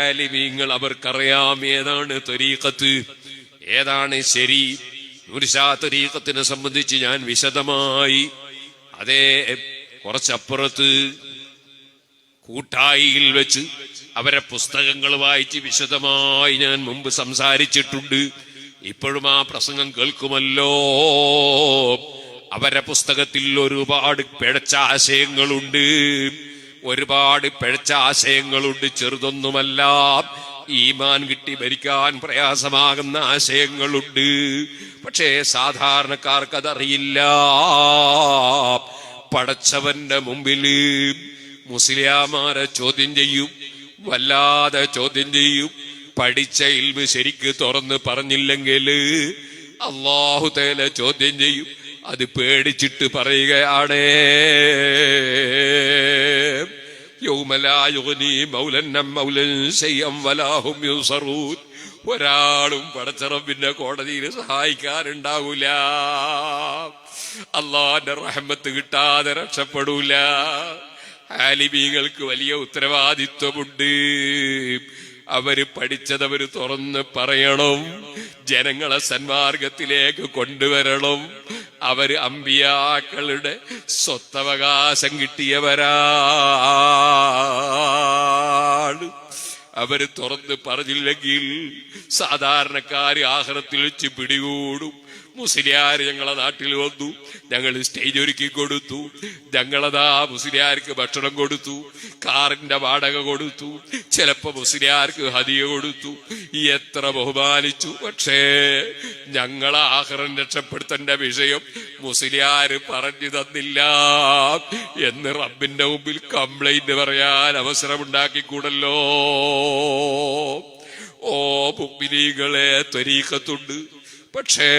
ആലിമീങ്ങൾ അവർക്കറിയാം ഏതാണ് ത്വരീഖത്ത്, ഏതാണ് ശരി. നൂർഷാ ത്വരീഖത്തിനെ സംബന്ധിച്ച് ഞാൻ വിശദമായി കുറച്ചപ്പുറത്ത് കൂട്ടായിയിൽ വെച്ച് അവരെ പുസ്തകങ്ങൾ വായിച്ച് വിശദമായി ഞാൻ മുമ്പ് സംസാരിച്ചിട്ടുണ്ട്. ഇപ്പോഴും ആ പ്രസംഗം കേൾക്കുമല്ലോ. അവരെ പുസ്തകത്തിൽ ഒരുപാട് പിഴച്ച ആശയങ്ങളുണ്ട്, ചെറുതൊന്നുമല്ല. ഈമാൻ കിട്ടി ഭരിക്കാൻ പ്രയാസമാകുന്ന ആശയങ്ങളുണ്ട്. പക്ഷേ സാധാരണക്കാർക്കതറിയില്ല. പടച്ചവന്റെ മുമ്പില് മുസ്ലിയാമാരെ ചോദ്യം ചെയ്യും, വല്ലാതെ ചോദ്യം ചെയ്യും. പഠിച്ച ഇൽമ് ശരിക്ക് തുറന്ന് പറഞ്ഞില്ലെങ്കിൽ അല്ലാഹു തആല ചോദ്യം ചെയ്യും. അത് പേടിച്ചിട്ട് പറയുകയാണ്, ഒരാളും പടച്ചറബിന്റെ കോടതിയിൽ സഹായിക്കാനുണ്ടാവൂല. അള്ളാന്റെ റഹ്മത്ത് കിട്ടാതെ രക്ഷപ്പെടൂല. ആലിമീങ്ങൾക്ക് വലിയ ഉത്തരവാദിത്വമുണ്ട്. അവര് പഠിച്ചതവര് തുറന്ന് പറയണം, ജനങ്ങളെ സന്മാർഗത്തിലേക്ക് കൊണ്ടുവരണം. അവര് അമ്പിയാക്കളുടെ സ്വത്തവകാശം കിട്ടിയവരാണ്. അവര് തുറന്ന് പറഞ്ഞില്ലെങ്കിൽ സാധാരണക്കാര് ആഖിറത്തിൽ വെച്ച് പിടികൂടും. മുസ്ലിയാർ ഞങ്ങളെ നാട്ടിൽ വന്നു, ഞങ്ങൾ സ്റ്റേജ് ഒരുക്കി കൊടുത്തു, ഞങ്ങളതാ മുസ്ലിയാർക്ക് ഭക്ഷണം കൊടുത്തു, കാറിന്റെ വാടക കൊടുത്തു, ചിലപ്പോ മുസ്ലിയാർക്ക് ഹദിയ കൊടുത്തു, എത്ര ബഹുമാനിച്ചു. പക്ഷേ ഞങ്ങളെ ആഖിറം രക്ഷപ്പെടുത്തേണ്ട വിഷയം മുസ്ലിയാര് പറഞ്ഞു തന്നില്ല എന്ന് റബ്ബിന്റെ മുമ്പിൽ കംപ്ലൈന്റ് പറയാൻ അവസരമുണ്ടാക്കിക്കൂടല്ലോ. ഓ മുഅ്മിനീങ്ങളെ, ത്വരീഖത്തുണ്ട്. പക്ഷേ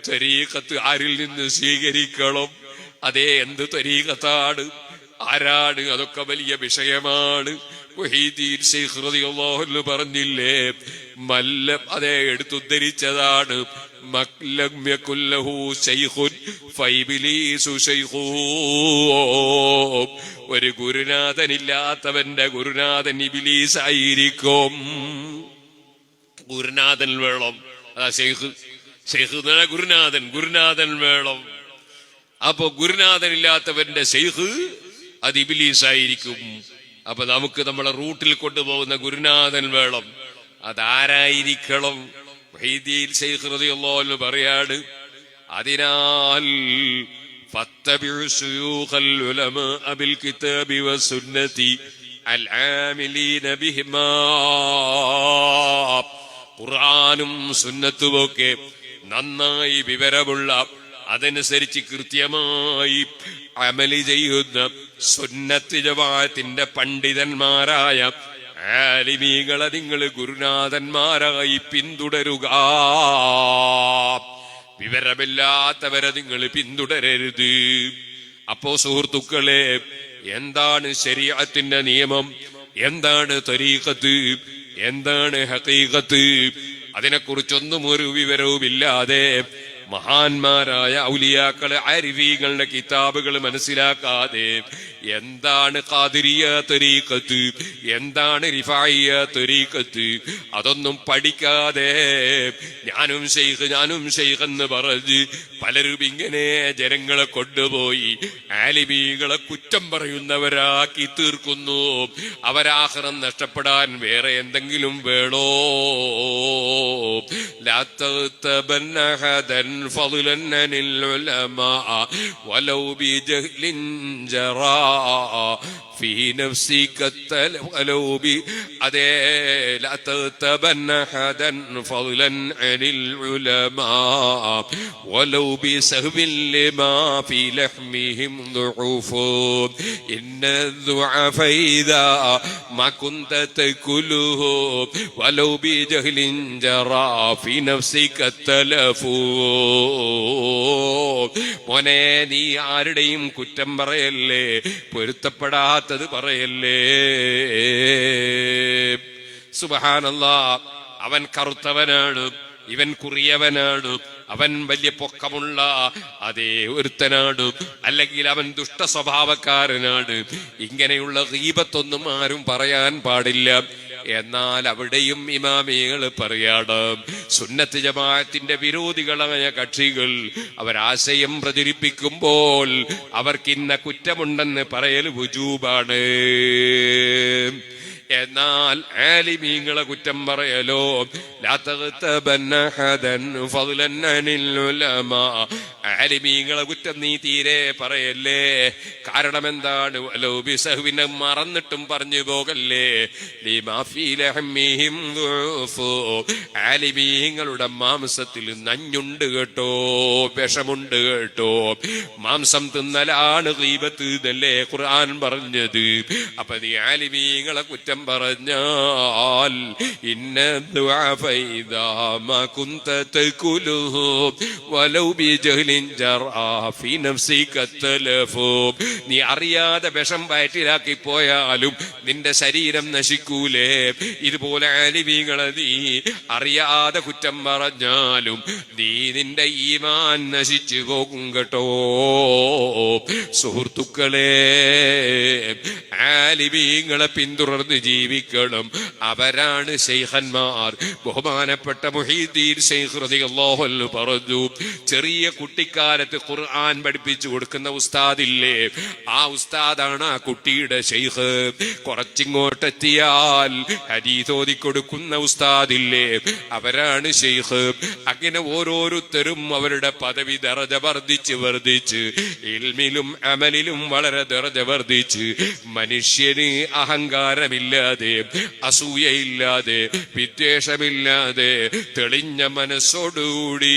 ത്വരീഖത്ത് ആരിൽ നിന്ന് സ്വീകരിക്കണം? എന്ത് ത്വരീഖത്താണ്, ആരാണ്? അതൊക്കെ വലിയ വിഷയമാണ്. മുഹീദ്ദീൻ ശൈഖ് റളിയല്ലാഹു അൻഹു പറഞ്ഞില്ലേ, എടുത്തുദ്ധരിച്ചതാണ്, മല്ലം യകുല്ലഹു ശൈഖുൻ ഫൈബിലീസു ശൈഖു. ഒരു ഗുരുനാഥനില്ലാത്തവന്റെ ഗുരുനാഥൻ ഇബ്ലീസ് ആയിരിക്കും. ഗുരുനാഥൻ വേണം. ഗുരുനാഥൻ വേണം. അപ്പൊ ഗുരുനാഥൻ ഇല്ലാത്തവന്റെ ശൈഖ് അത് ഇബ്ലീസ് ആയിരിക്കും. അപ്പൊ നമുക്ക് നമ്മളെ റൂട്ടിൽ കൊണ്ടുപോകുന്ന ഗുരുനാഥൻ വേണം. അതാരായിരിക്കണം? മുഹീദ്ദീൻ ശൈഖ് റളിയല്ലാഹു അൻഹു പറയാണ്, അതിനാൽ ഫത്തബിഉ ശുയൂഖൽ ഉലമാഅ ബിൽ കിതാബി വസുന്നതി അൽ ആമിലീന ബിഹിമാ. ഖുർആനും സുന്നത്തുമൊക്കെ നന്നായി വിവരമുള്ള, അതനുസരിച്ച് കൃത്യമായി അമലി ചെയ്യുന്ന സുന്നത്ത് ജമാഅത്തിന്റെ പണ്ഡിതന്മാരായ ആലിമീങ്ങളെ നിങ്ങൾ ഗുരുനാഥന്മാരായി പിന്തുടരുക. വിവരമില്ലാത്തവരെ നിങ്ങൾ പിന്തുടരരുത്. അപ്പോ സുഹൃത്തുക്കളെ, എന്താണ് ശരീഅത്തിന്റെ നിയമം? എന്താണ് ത്വരീഖത്ത്? എന്താണ് ഹഖീഖത്ത്? അതിനെക്കുറിച്ചൊന്നും ഒരു വിവരവുമില്ലാതെ മഹാന്മാരായ ഔലിയാക്കളെ ആരിഫീങ്ങളുടെ കിതാബുകൾ മനസ്സിലാക്കാതെ എന്താണ് ഖാദിരിയ ത്വരീഖത്ത്, എന്താണ് റിഫായിയ ത്വരീഖത്ത്, അതൊന്നും പഠിക്കാതെ ഞാനും ശൈഖ് എന്ന് പറഞ്ഞ് പലരും ഇങ്ങനെ ജനങ്ങളെ കൊണ്ടുപോയി ആലിമീങ്ങളെ കുറ്റം പറയുന്നവരാക്കി തീർക്കുന്നു. അവരാഖിറം നഷ്ടപ്പെടാൻ വേറെ എന്തെങ്കിലും വേണോ? ലാ തഗ്തബന്ന ഹദൻ ഫളൻ അനിൽ ഉലമാ വലൗ ബിജഹ്ലിൻ ജറാ في نفسك ولو لا تغتبن أحدا فضلا عن العلماء ولو بسهو لما في لحمهم ضعف إن الضعف إذا ما كنت تأكله ولو بجهل جرى في نفسك التلف. മോനെ, നീ ആരുടെയും കുറ്റം പറയല്ലേ, പൊരുത്തപ്പെടാത്തത് പറയല്ലേ. സുബ്ഹാനല്ലാഹ്, അവൻ കറുത്തവനാണ്, ഇവൻ കുറിയവനാണ്, അവൻ വലിയ പൊക്കമുള്ള ഒരുത്തനാണ്, അല്ലെങ്കിൽ അവൻ ദുഷ്ട സ്വഭാവക്കാരനാണ്. ഇങ്ങനെയുള്ള ഗീബത്തൊന്നും ആരും പറയാൻ പാടില്ല. എന്നാൽ അവിടെയും ഇമാമികൾ പറയാണ്, സുന്നത്ത് ജമാഅത്തിന്റെ വിരോധികളായ കക്ഷികൾ അവരാശയം പ്രചരിപ്പിക്കുമ്പോൾ അവർക്കിന്ന കുറ്റമുണ്ടെന്ന് പറയൽ വുജൂബാണ്. എന്നാൽ ആലിമീങ്ങളെ കുറ്റം പറയലോ, ആലിമീങ്ങളെ കുറ്റം നീ തീരെ പറയല്ലേ. കാരണം എന്താണ്? ബിസഹ്വിനെ മറന്നിട്ടും പറഞ്ഞു പോകല്ലേ. ആലിമീങ്ങളുടെ മാംസത്തിൽ നഞ്ഞുണ്ട് കേട്ടോ, വിഷമുണ്ട് കേട്ടോ. മാംസം തിന്നലാണ് ഗീബത്ത് എന്നല്ലേ ഖുർആൻ പറഞ്ഞത്. അപ്പൊ നീ ആലിമീങ്ങളെ കുറ്റം പറഞ്ഞാൽ ഇന്ന ദുആ ഫൈദാ മാ കുൻത തഖുലുഹു വലൗ ബിജഹ്ലിൻ ജറാ ഫീ നഫ്സിക തലഫു. നീ അറിയാതെ വിഷം വയറ്റിലാക്കി പോയാലും നിന്റെ ശരീരം നശിക്കൂലേ? ഇതുപോലെ ആലിമീങ്ങളെ നീ അറിയാതെ കുറ്റം പറഞ്ഞാലും നിന്റെ ഈമാൻ നശിച്ചു പോകും കേട്ടോ. സുഹൃത്തുക്കളെ, ആലിമീങ്ങളെ പിന്തുടർന്ന് ജീവിക്കണം. അവരാണ് ശൈഖന്മാർ. ബഹുമാനപ്പെട്ട മുഹീദ്ദീൻ ശൈഖ് റളിയല്ലാഹു അൻഹു പറഞ്ഞു, ചെറിയ കുട്ടിക്കാലത്ത് ഖുർആൻ പഠിപ്പിച്ചു കൊടുക്കുന്ന ഉസ്താദില്ലേ, ആ ഉസ്താദാണ് ആ കുട്ടിയുടെ ശൈഖ്. കുറച്ചിങ്ങോട്ടെത്തിയാൽ ഹദീസ് ഓതി കൊടുക്കുന്ന ഉസ്താദില്ലേ, അവരാണ് ശൈഖ്. അങ്ങനെ ഓരോരുത്തരും അവരുടെ പദവി ദറജ വർദ്ധിച്ച് ഇൽമിലും അമലിലും വളരെ ദറജ വർദ്ധിച്ച് മനുഷ്യന് അഹങ്കാരമില്ലാതെ, അസൂയയില്ലാതെ, വിദ്വേഷമില്ലാതെ തെളിഞ്ഞ മനസ്സോടുകൂടി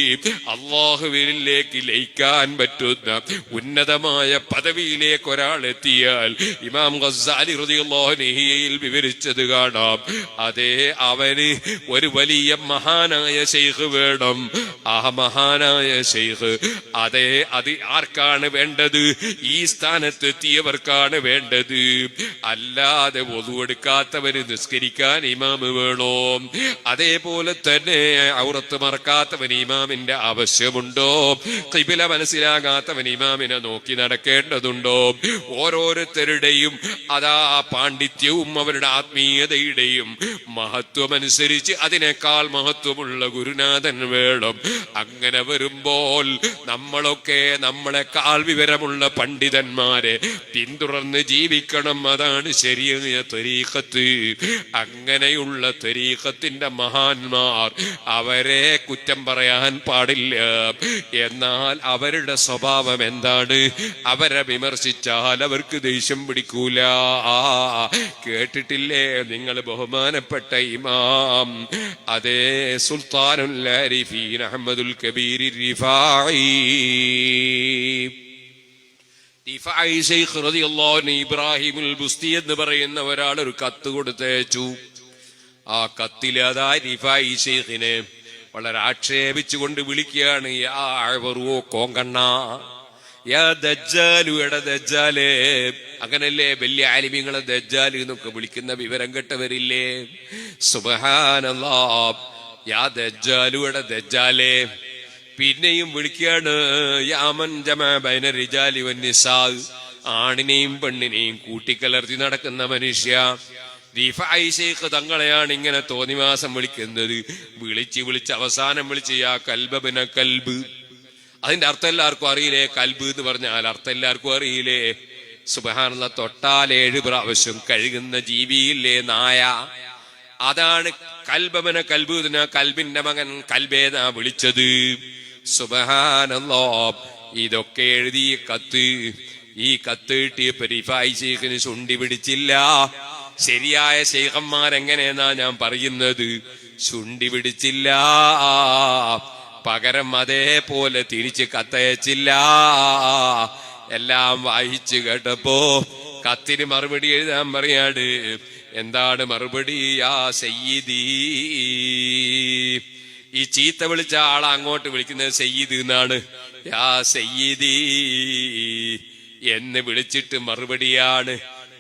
അല്ലാഹുവിലേക്ക് ലയിക്കാൻ പറ്റുന്ന ഉന്നതമായ പദവിയിലേക്ക് ഒരാൾ എത്തിയാൽ ഇമാം ഗസ്സാലി റളിയല്ലാഹു അൻഹു വിവരിച്ചത് കാണാം. അതേ, അവന് ഒരു വലിയ മഹാനായ ശൈഖ് വേണം. ആ മഹാനായ ശൈഖ് അതേ, അത് ആർക്കാണ് വേണ്ടത്? ഈ സ്ഥാനത്തെത്തിയവർക്കാണ് വേണ്ടത്. അല്ലാതെ ഒതുവെടുക്കാത്തവന് നിസ്കരിക്കാൻ ഇമാമ് വേണോ? അതേപോലെ തന്നെ ഔറത്ത് മറക്കാത്തവൻ ഇമാമിന്റെ ആവശ്യമുണ്ടോ? ഖിബില മനസ്സിലാകാത്തവൻ ഇമാമിനെ നോക്കി നടക്കേണ്ടതുണ്ടോ? ഓരോരുത്തരുടെയും അതാ പാണ്ഡിത്യവും അവരുടെ ആത്മീയതയുടെയും മഹത്വമനുസരിച്ച് അതിനേക്കാൾ മഹത്വമുള്ള ഗുരുനാഥൻ വേണം. അങ്ങനെ വരുമ്പോൾ നമ്മളൊക്കെ നമ്മളെക്കാൾ വിവരമുള്ള പണ്ഡിതന്മാരെ പിന്തുടർന്ന് ജീവിക്കണം. അതാണ് ശരിയായ തരീഖത്ത്. അങ്ങനെയുള്ള തരീഖത്തിന്റെ മഹാന്മാർ, അവരെ കുറ്റം പറയാൻ പാടില്ല. എന്നാൽ അവരുടെ സ്വഭാവം എന്താണ്? അവരെ വിമർശിച്ചാൽ അവർക്ക് ദേഷ്യം പിടിക്കൂല. കേട്ടിട്ടില്ലേ നിങ്ങൾ ബഹുമാനപ്പെട്ട ഇമാം അതേ സുൽത്താനുൽ ആരിഫീൻ അഹ്മദുൽ കബീർ റിഫാഈ ശൈഖ് റളിയല്ലാഹു അൻഹു ഇബ്രാഹിമുൽ ബുസ്തി എന്ന് പറയുന്ന ഒരാൾ ഒരു കത്ത് കൊടുത്തയച്ചു. ആ കത്തിൽ അതാ റിഫാഈ ശൈഖിനെ വളരെ ആക്ഷേപിച്ചുകൊണ്ട് വിളിക്കുകയാണ്, യാ അഅ്വറു കോങ്കണ്ണ, യാ ദജ്ജാലു, എട ദജ്ജാലേ. അങ്ങനല്ലേ വലിയ ആലിമീങ്ങളെ ദജ്ജാല് എന്നൊക്കെ വിളിക്കുന്ന വിവരം കേട്ടവരില്ലേ? സുബ്ഹാനല്ലാഹ്, യാ ദജ്ജാലു, എട ദജ്ജാലേ. പിന്നെയും വിളിക്കുകയാണ്, യാമൻ ജമാ ബൈന റിജാലി വന്നിസാ, ആണിനെയും പെണ്ണിനെയും കൂട്ടിക്കലർത്തി നടക്കുന്ന മനുഷ്യ. റിഫാഈ ശൈഖ് തങ്ങളെയാണ് ഇങ്ങനെ തോന്നിവാസം വിളിക്കുന്നത്. വിളിച്ച് അവസാനം വിളിച്ച് യാ കൽബിന കൽബ്. അതിന്റെ അർത്ഥം എല്ലാവർക്കും അറിയില്ലേ? കൽബ് എന്ന് പറഞ്ഞാൽ അർത്ഥം എല്ലാവർക്കും അറിയില്ലേ? സുബ്ഹാനല്ലാഹ്, തൊട്ടാൽ 7 പ്രാവശ്യം കഴുകുന്ന ജീവിയില്ലേ നായ, അതാണ് കൽബിന കൽബ്. കൽബിന്റെ മകൻ കൽബേനാ വിളിച്ചത്. സുബ്ഹാനല്ലാഹ്, ഇതൊക്കെ എഴുതിയ കത്ത്, ഈ കത്ത് കിട്ടിയപ്പോ റിഫാഈ ശൈഖിന് ചുണ്ടി പിടിച്ചില്ല. ശരിയായ ശൈഖന്മാരെങ്ങനെയെന്നാ ഞാൻ പറയുന്നത്? ചുണ്ടി പിടിച്ചില്ല. പകരം അതേപോലെ തിരിച്ച് കത്തയച്ചില്ല. എല്ലാം വായിച്ചു കേട്ടപ്പോ കത്തിന് മറുപടി എഴുതാൻ പറയാണ്. എന്താണ് മറുപടി? യാ സയ്യിദി. ഈ ചീത്ത വിളിച്ച ആളെ അങ്ങോട്ട് വിളിക്കുന്നത് സയ്യിദ് എന്നാണ്. യാ സയ്യിദി എന്ന് വിളിച്ചിട്ട് മറുപടിയാണ്.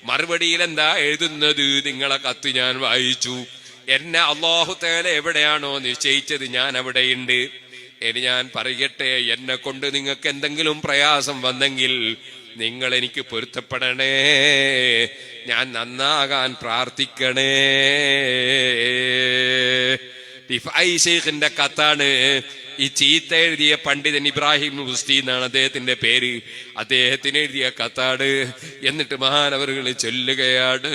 മറുപടിയിൽ എന്താ എഴുതുന്നത്? നിങ്ങളെ കത്ത് ഞാൻ വായിച്ചു. എന്നെ അല്ലാഹു തആല എവിടെയാണോ നിശ്ചയിച്ചത് ഞാൻ അവിടെയുണ്ട്. ഇനി ഞാൻ പറയട്ടെ, എന്നെ കൊണ്ട് നിങ്ങൾക്ക് എന്തെങ്കിലും പ്രയാസം വന്നെങ്കിൽ നിങ്ങൾ എനിക്ക് പൊരുത്തപ്പെടണേ, ഞാൻ നന്നാകാൻ പ്രാർത്ഥിക്കണേ. റിഫായി ശൈഖിന്റെ കത്താണ്. ഈ ചീത്ത എഴുതിയ പണ്ഡിതൻ ഇബ്രാഹിം മുസ്തി എന്നാണ് അദ്ദേഹത്തിന്റെ പേര്. അദ്ദേഹത്തിന് എഴുതിയ കത്താണ്. എന്നിട്ട് മഹാനവറുകൾ ചൊല്ലുകയാണ്,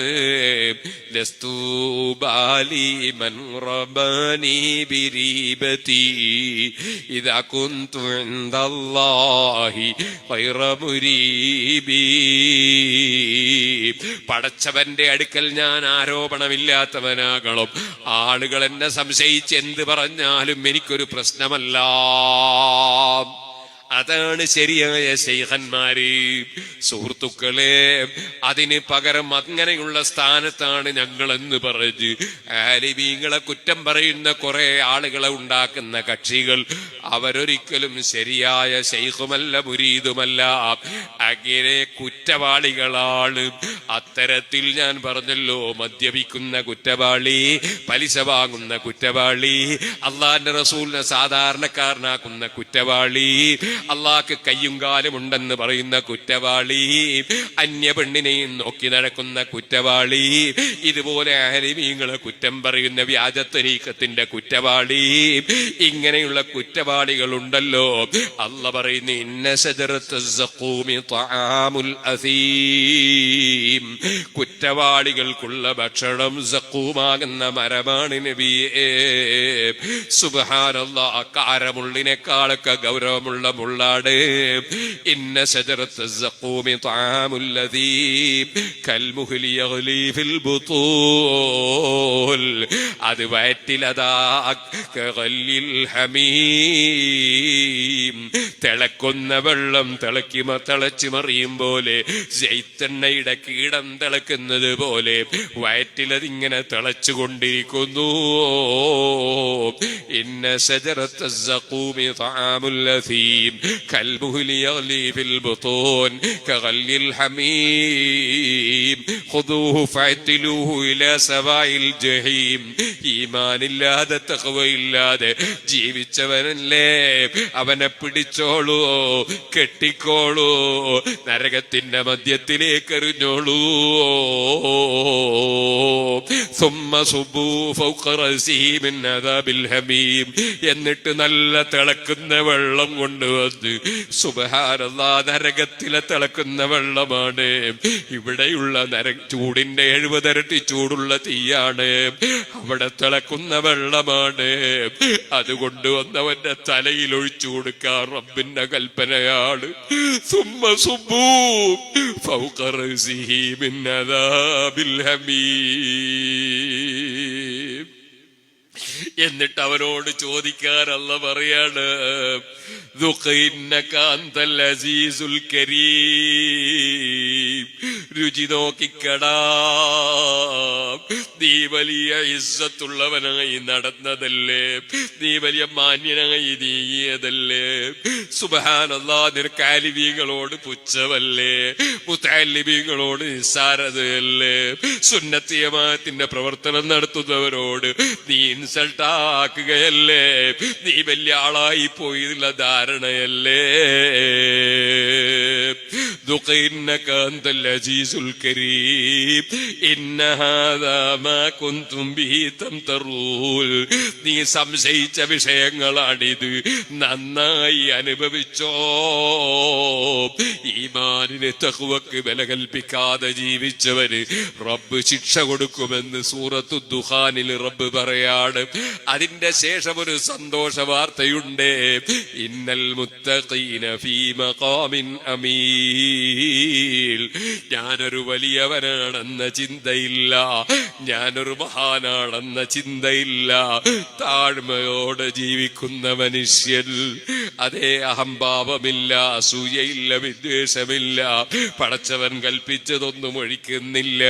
ലസ്തൂബാലി മൻ റബനി ബിരീബതി ഇദാ കുന്തു ഇൻദല്ലാഹി ഖൈറ മുരീബി. പടച്ചവന്റെ അടുക്കൽ ഞാൻ ആരോപണമില്ലാത്തവനാകണം. ആളുകൾ എന്നെ സംശയിച്ച് എന്ത് പറഞ്ഞാലും എനിക്കൊരു പ്രശ്നമല്ല. അതാണ് ശരിയായ ശൈഖന്മാര്. സുഹൃത്തുക്കളെ, അതിന് പകരം അങ്ങനെയുള്ള സ്ഥാനത്താണ് ഞങ്ങളെന്ന് പറഞ്ഞ് ആലിമീങ്ങളെ കുറ്റം പറയുന്ന കുറെ ആളുകളെ ഉണ്ടാക്കുന്ന കക്ഷികൾ അവരൊരിക്കലും ശരിയായ ശൈഖുമല്ല, മുരീദുമല്ല. അങ്ങനെ കുറ്റവാളികളാണ്. അത്തരത്തിൽ ഞാൻ പറഞ്ഞല്ലോ, മദ്യപിക്കുന്ന കുറ്റവാളി, പലിശ വാങ്ങുന്ന കുറ്റവാളി, അള്ളാന്റെ റസൂലിനെ സാധാരണക്കാരനാക്കുന്ന കുറ്റവാളി, അള്ളാഹ്ക്ക് കയ്യും കാലും ഉണ്ടെന്ന് പറയുന്ന കുറ്റവാളി, അന്യ പെണ്ണിനെയും നോക്കി നടക്കുന്ന കുറ്റവാളി, ഇതുപോലെ ആലിമീങ്ങളെ കുറ്റം പറയുന്ന വ്യാജ തരീഖത്തിന്റെ കുറ്റവാളി, ഇങ്ങനെയുള്ള കുറ്റവാളികൾ ഉണ്ടല്ലോ. അള്ളാഹ് പറയുന്നു, ഇന്ന ശജറത്തുസ് സഖൂമി തആമുൽ അസീം, കുറ്റവാളികൾക്കുള്ള ഭക്ഷണം സഖൂമാകുന്ന മരമാണ് നബിയേ. സുബ്ഹാനല്ലാഹ്, കാരമുള്ളിനേക്കാളൊക്കെ ഗൗരവമുള്ള മുള്ളാട്. ഇന്ന ശജറത്തുസ് സഖൂമി തആമുൽ ലദീം കൽമുഹ്ലി യഗ്ലി ഫിൽ ബുതൂൽ, അത് വയറ്റിലതാ കഗല്ലിൽ ഹമീം, തിളക്കുന്ന വെള്ളം തിളച്ചു മറിയും പോലെ, ജൈത്തെണ്ണയുടെ കീടം തിളക്കുന്നത് പോലെ വയറ്റിലതിങ്ങനെ തിളച്ചുകൊണ്ടിരിക്കുന്നു. ഇന്ന ശജറത്തുസ് സഖൂമി തആമുൽ ലദീം കൽമുഹ്ലി യഗ്ലി ഫിൽ ബുതൂൻ കഗല്ലിൽ ഹമീം ഖുദൂഹു ഫഅ്തിലൂഹു ഇലാ സവാഇൽ ജഹീം. ഈമാനില്ലാതെ തഖ്വയില്ലാതെ ജീവിച്ചവനല്ലേ, അവനെ പിടിച്ചോളൂ, കെട്ടിക്കോളൂ, നരകത്തിന്റെ മധ്യത്തിലേക്ക് എറിഞ്ഞോളൂ. സുമ്മ സുബ്ബൂ ഫൗഖ റഅസിഹി മിൻ അദാബിൽ ഹമീം, എന്നിട്ട് നല്ല തിളക്കുന്ന വെള്ളം കൊണ്ടുവന്ന്, സുബ്ഹാനല്ലാഹ്, നരകത്തിലെ തിളക്കുന്ന വെള്ളമാണ്. ഇവിടെയുള്ള ചൂടിന്റെ 70 ഇരട്ടി ചൂടുള്ള തീയാണ്, അവിടെ തിളക്കുന്ന വെള്ളമാണ്. അതുകൊണ്ട് വന്നവന്റെ തലയിൽ ഒഴിച്ചു കൊടുക്കാൻ റബ്ബിന്റെ കൽപ്പനയാണ്. സുമ്മ സുബ്ബൂ ഫൗഖ റഅസിഹി മിൻ അദാബിൽ ഹമീം. എന്നിട്ട് അവനോട് ചോദിക്കാൻ അല്ലാഹ് പറയാണ്, രുചി നോക്കിക്കടാ, നീ വലിയ ഇസ്സത്തുള്ളവനായി നടന്നതല്ലേ, നീ വലിയ മാന്യനായി നീങ്ങിയതല്ലേ. സുബ്ഹാനല്ലാഹ്, നിനക്ക് ആലിമീങ്ങളോട് പുച്ഛമല്ലേ, മുതഅല്ലിമീങ്ങളോട് നിസ്സാരതയല്ലേ, സുന്നത്ത് ജമാഅത്തിന്റെ പ്രവർത്തനം നടത്തുന്നവരോട് നീ ഇൻസൾട്ടാക്കുകയല്ലേ, നീ വലിയ ആളായി പോയിട്ടുള്ള ധാരണയല്ലേ. നീ സംശയിച്ച വിഷയങ്ങളാണിത്, നന്നായി അനുഭവിച്ചോ. ഈമാനിന് തഖ്വക്ക് വില കൽപ്പിക്കാതെ ജീവിച്ചവന് റബ്ബ് ശിക്ഷ കൊടുക്കുമെന്ന് സൂറത്തു ദുഖാനിൽ റബ്ബ് പറയാണ്. അതിന്റെ ശേഷം ഒരു സന്തോഷ വാർത്തയുണ്ട്. ഇന്നൽ മുത്തഖീന ഫീ മഖാമിൻ അമീൽ, ഞാനൊരു വലിയവനാണെന്ന ചിന്തയില്ല, ഞാനൊരു മഹാനാണെന്ന ചിന്തയില്ല, താഴ്മയോടെ ജീവിക്കുന്ന മനുഷ്യൻ. അതേ, അഹംഭാവമില്ല, അസൂയയില്ല, വിദ്വേഷമില്ല, പടച്ചവൻ കൽപ്പിച്ചതൊന്നും ഒഴിക്കുന്നില്ല,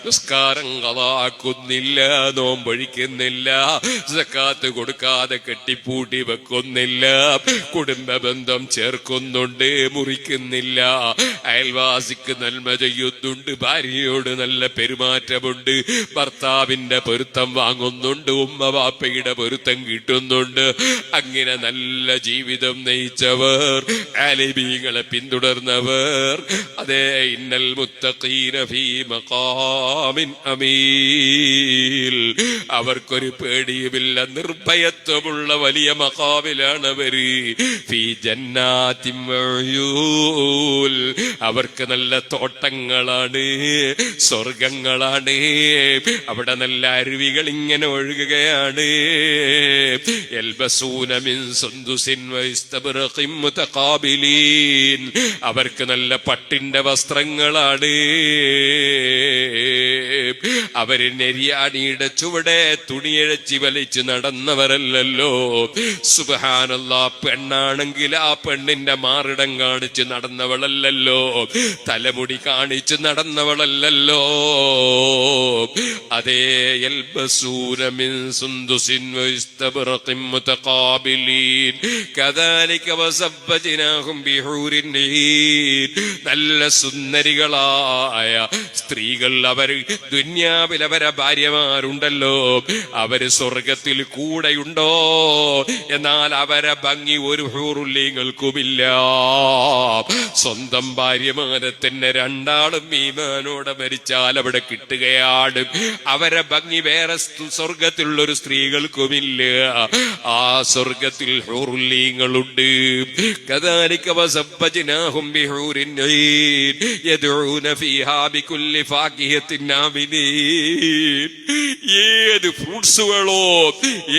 നിസ്കാരം കളാക്കുന്നില്ല, നോമ്പൊഴിക്കുന്നില്ല, സക്കാത്ത് കൊടുക്കാതെ കെട്ടിപ്പൂട്ടി വെക്കുന്നില്ല, കുടുംബ ബന്ധം ചേർക്കുന്നുണ്ട്, മുറിക്കുന്നില്ല, അയൽവാസിക്ക് നന്മ ചെയ്യുന്നുണ്ട്, ഭാര്യയോട് നല്ല പെരുമാറ്റമുണ്ട്, ഭർത്താവിന്റെ പൊരുത്തം വാങ്ങുന്നുണ്ട്, ഉമ്മ വാപ്പയുടെ പൊരുത്തം കിട്ടുന്നുണ്ട്. അങ്ങനെ നല്ല ജീവിതം നയിച്ചവർ, ആലിമീങ്ങളെ പിന്തുടർന്നവർ, അതേ ഇന്നൽ മുത്തഖീന ഫീ മഖാമിൻ അമീൽ, അവർക്കൊരു പേടിയുമില്ല, നിർഭയത്വമുള്ള വലിയ മഖാമിലാണ് അവര്. ഫീ ജന്നാത്തിൻ വഉയൂൽ, അവർക്ക് നല്ല തോട്ടങ്ങളാണ്, സ്വർഗങ്ങളാണ്, അവിടെ നല്ല അരുവികൾ ഇങ്ങനെ ഒഴുകുകയാണ്. യൽബസൂന മിൻ സുന്ദുസിൻ വഇസ്തബ്റഖിൻ മുതഖാബിലീൻ, അവർക്ക് നല്ല പട്ടിന്റെ വസ്ത്രങ്ങളാണ്. അവര് നെരിയാണിയുടെ ചുവടെ തുണിയഴച്ചി വലിച്ച് നടന്നവരല്ലല്ലോ. സുബ്ഹാനല്ലാഹ്, പെണ്ണാണെങ്കിൽ ആ പെണ്ണിന്റെ മാറിടം കാണിച്ച് നടന്നവളല്ലല്ലോ, തലമുടി കാണിച്ച് നടന്നവളല്ലല്ലോ. അതേ യൽബസൂന മിൻ സുന്ദുസിൻ വഇസ്തബ്റഖിൻ മുതഖാബിലീൻ കദാലിക വസബ്ബജ്നാഹും ബിഹൂരിൻ ഈൻ, നല്ല സുന്ദരികളായ സ്ത്രീകൾ അവർ ദുനിയാവിൽ അവരെ ഭാര്യമാരുണ്ടല്ലോ, അവര് സ്വർഗത്തിൽ കൂടെയുണ്ടോ? എന്നാൽ അവരെ ഭംഗി ഒരു ഹൂറുല്ലീങ്ങൾക്കുമില്ല. സ്വന്തം ഭാര്യമാരെ തന്നെ രണ്ടാളും ഈമാനോടെ മരിച്ചാൽ അവിടെ കിട്ടുകയാണ്. അവരെ ഭംഗി വേറെ സ്വർഗത്തിലുള്ളൊരു സ്ത്രീകൾക്കുമില്ല. ആ സ്വർഗത്തിൽ ഹൂറുല്ലീങ്ങളുണ്ട്. കദാലിക വസബ്ബജ്നാഹും ബിഹൂരിൻ ഈൻ യദ്ഊന ഫീഹാ ബികുല്ലി ഫാകിഹത്തിൻ ആമിനീൻ. ഏത് ഫ്രൂട്ട്സുകളോ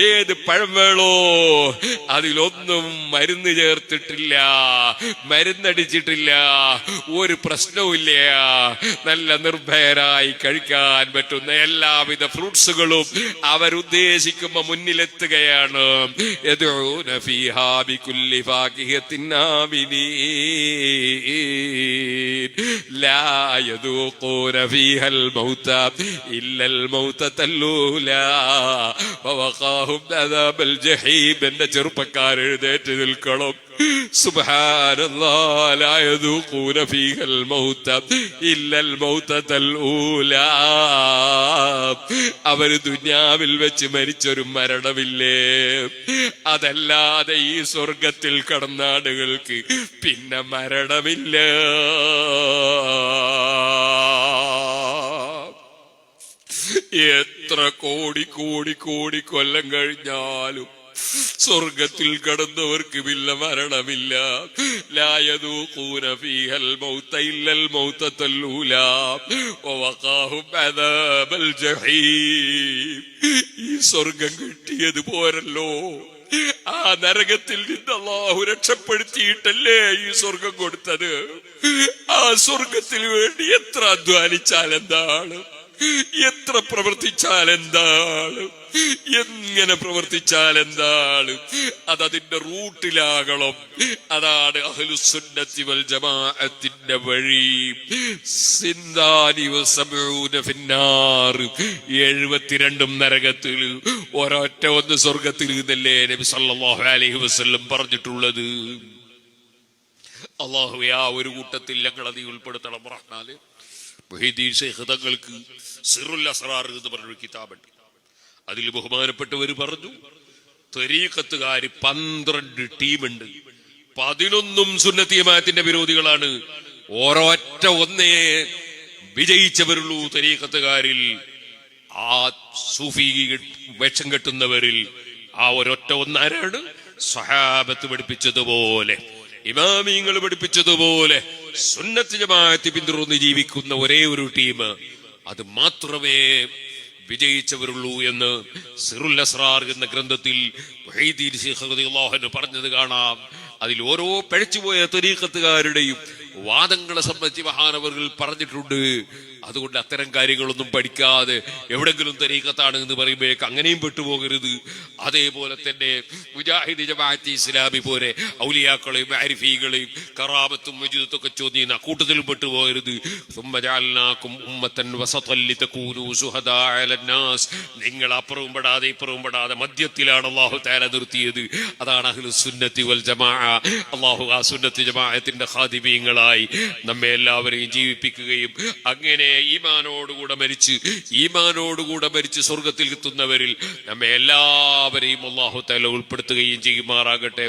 ഏത് പഴങ്ങളോ അതിലൊന്നും മരുന്ന് ചേർത്തിട്ടില്ല, മരുന്നടിച്ചിട്ടില്ല, ഒരു പ്രശ്നവുമില്ല. നല്ല നിർഭയരായി കഴിക്കാൻ പറ്റുന്ന എല്ലാവിധ ഫ്രൂട്ട്സുകളും അവരുദ്ദേശിക്കുമ്പോ മുന്നിലെത്തുകയാണ്. യദ്ഊന ഫീഹാ ബികുല്ലി ഫാകിഹത്തിൻ ആമിനീൻ ലാ യദൂഖൂന ഫീഹൽ മൗത ഇല്ലൽ മൗതത്തൽ ഊലാ വവഖാഹും അദാബൽ ജഹീം. എന്റെ ചെറുപ്പക്കാർ എഴുന്നേറ്റ് നിൽക്കണം. സുബ്ഹാനല്ലാഹ്, ലാ യദൂഖൂന ഫീഹൽ മൗത ഇല്ലൽ മൗതത്തൽ ഊലാ. അവര് ദുനിയാവിൽ വെച്ച് മരിച്ചൊരു മരണമില്ലേ, അതല്ലാതെ ഈ സ്വർഗത്തിൽ കടന്ന ആളുകൾക്ക് പിന്നെ മരണമില്ല. എത്ര കോടി കോടി കോടി കൊല്ലം കഴിഞ്ഞാലും സ്വർഗത്തിൽ കടന്നവർക്ക് പിന്നെ മരണമില്ല. ലാ യദൂഖൂന ഫീഹൽ മൗത ഇല്ലൽ മൗതത്തൽ ഊലാ വവഖാഹും അദാബൽ ജഹീം. ഈ സ്വർഗം കിട്ടിയത് പോരല്ലോ, ആ നരകത്തിൽ നിന്ന് അല്ലാഹു രക്ഷപ്പെടുത്തിയിട്ടല്ലേ ഈ സ്വർഗം കൊടുത്തത്. ആ സ്വർഗത്തിന് വേണ്ടി എത്ര അധ്വാനിച്ചാൽ എന്താണ്, എത്ര പ്രവർത്തിച്ചാൽ എന്താണ്, എങ്ങനെ പ്രവർത്തിച്ചാൽ എന്താണ്, അതതിന്റെ റൂട്ടിലാകണം. അതാണ് അഹ്ലുസുന്നത്തി വൽ ജമാഅത്തിന്റെ വഴി. സിന്ദാനി വസബഊന ഫിന്നാർ, 72 നരകത്തിൽ, ഒരൊറ്റ ഒന്ന് സ്വർഗത്തിൽ എന്നല്ലേ നബി സല്ലല്ലാഹു അലൈഹി വസല്ലം പറഞ്ഞിട്ടുള്ളത്. അല്ലാഹുവേ, ആ ഒരു കൂട്ടത്തിൽ ഞങ്ങളെ നീ ഉൾപ്പെടുത്തണം റഹ്മാനേ. മുഹീദ്ദീൻ ശൈഖ് തങ്ങൾക്ക് സിറുൽ അസ്റാർ എന്ന് പറഞ്ഞൊരു കിതാബുണ്ട്. അതിൽ ബഹുമാനപ്പെട്ടവർ പറഞ്ഞു, ത്വരീഖത്തുകാര് 12 ടീമുണ്ട്, 11 സുന്നത്തി ജമാഅത്തിന്റെ വിരോധികളാണ്. ഒരൊറ്റ ഒന്നേ വിജയിച്ചവരുള്ളൂ ത്വരീഖത്തുകാരിൽ. ആ സൂഫി വേഷം കെട്ടുന്നവരിൽ ആ ഒരൊറ്റ ഒന്നാരാണ്? സ്വഹാബത്ത് പഠിപ്പിച്ചതുപോലെ, ഇമാമിങ്ങൾ പഠിപ്പിച്ചതുപോലെ സുന്നത്ത് ജമാഅത്ത് പിന്തുടർന്ന് ജീവിക്കുന്ന ഒരേ ഒരു ടീം, അത് മാത്രമേ വിജയിച്ചവരുള്ളൂ എന്ന് സിറുൽ അസ്റാർ എന്ന ഗ്രന്ഥത്തിൽ മുഹീദ്ദീൻ ശൈഖ് റളിയല്ലാഹു അൻഹു പറഞ്ഞത് കാണാം. അതിൽ ഓരോ പഴച്ചുപോയ ത്വരീഖത്തുകാരുടെയും വാദങ്ങളെ സംബന്ധിച്ച് മഹാനവറുകൾ പറഞ്ഞിട്ടുണ്ട്. അതുകൊണ്ട് അത്തരം കാര്യങ്ങളൊന്നും പഠിക്കാതെ എവിടെങ്കിലും ത്വരീഖത്താണ് എന്ന് പറയുമ്പോഴേക്ക് അങ്ങനെയും പെട്ടുപോകരുത്. അതേപോലെ തന്നെ മുജാഹിദ് ജമാഅത്ത് ഇസ്ലാമി പോലെ ഔലിയാക്കളെയും ആരിഫീകളെയും കറാമത്തും വജൂദത്തും ഒക്കെ ചോദ്യം കൂട്ടത്തിലും പെട്ടുപോകരുത്. സുമ്മ ജഅൽനാകും ഉമ്മത്തൻ വസതൻ ലിതകൂനൂ ശുഹദാ അലന്നാസ്, നിങ്ങൾ അപ്പുറവും പെടാതെ ഇപ്പുറവും പെടാതെ മധ്യത്തിലാണ് അല്ലാഹു തആല നിർത്തിയത്. അതാണ് അഹ്ലുസ് സുന്നത്തി വൽ ജമാഅ. അല്ലാഹു ആ സുന്നത്തി ജമാഅത്തിന്റെ ഖാദിമീങ്ങളായി നമ്മെ എല്ലാവരെയും ജീവിപ്പിക്കുകയും അങ്ങനെ ഈമാനോടുകൂടെ മരിച്ച് സ്വർഗത്തിൽ എത്തുന്നവരിൽ നമ്മെ എല്ലാവരെയും അല്ലാഹു തആല ഉൾപ്പെടുത്തുകയും ചെയ്യുമാറാകട്ടെ.